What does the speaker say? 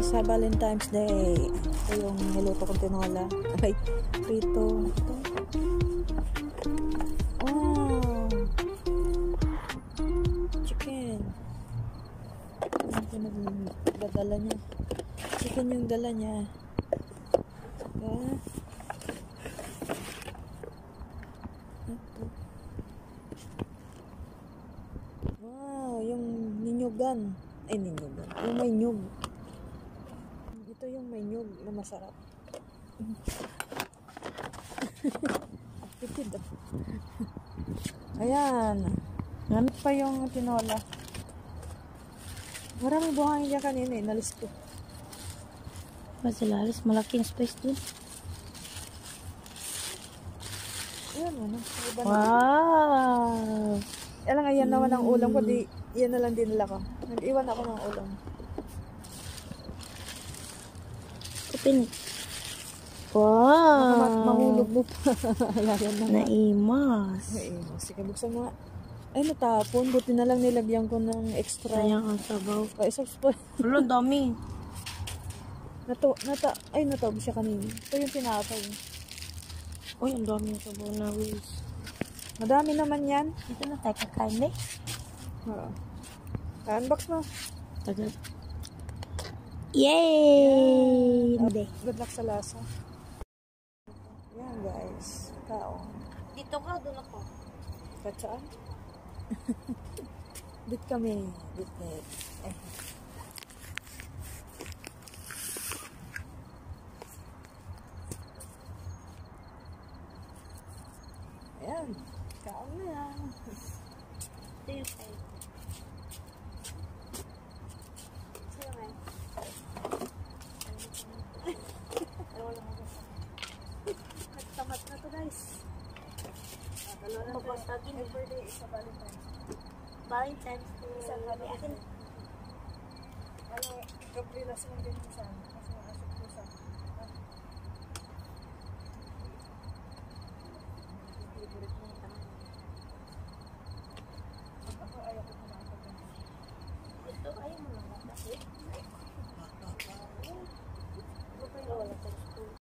sa Valentine's Day. Ito yung niluto kong tinola. Ay, prito. Ito. Oh. Chicken. Ito nagdadala niya. Chicken yung dala niya. Saka. Ito. Wow, yung ninyugan. Ay, ninyugan. Yung may nyug. Ito yung may nyug na masarap. Apetid. Ayan. Gamit pa yung tinola. Maraming buhangin dyan kanina eh. Nalis ko. Sila alis, malaking space dun. Ayan, ano. Wow! Alang, ayan naman ang ulam ko. Di, yan na lang dinala ko. Nag-iwan ako ng ulam. Kapin. Wow! Mahulog mo pa. Ayan na. Naimas. Naimas. Sige, buksan mo nga. Ay, natapon. Buti na lang nilagyan ko ng extra. Sayang ang sabaw. Ay, spoon. Wala, dami. Ay, natawag siya kanina. Ito yung tinapay. Uy, ang dami yung sabaw na Wills. Madami naman yan. Dito na tayo kakain eh. Oo. Unbox mo. Tagal. Yay! Hindi. Good luck sa lasa. Yan guys. Kao. Dito ka, doon ako. Kahit saan? Dit kami. Dit. Eh. Ayan. Kaon na yan. Ito yung tayo. Sa'yo nga. Nagtamat na to guys. Dalawa na to. Everyday is a Valentine's. Valentine's Day. Isang Valentine's. Ano, Gabriela, sinong din minsan?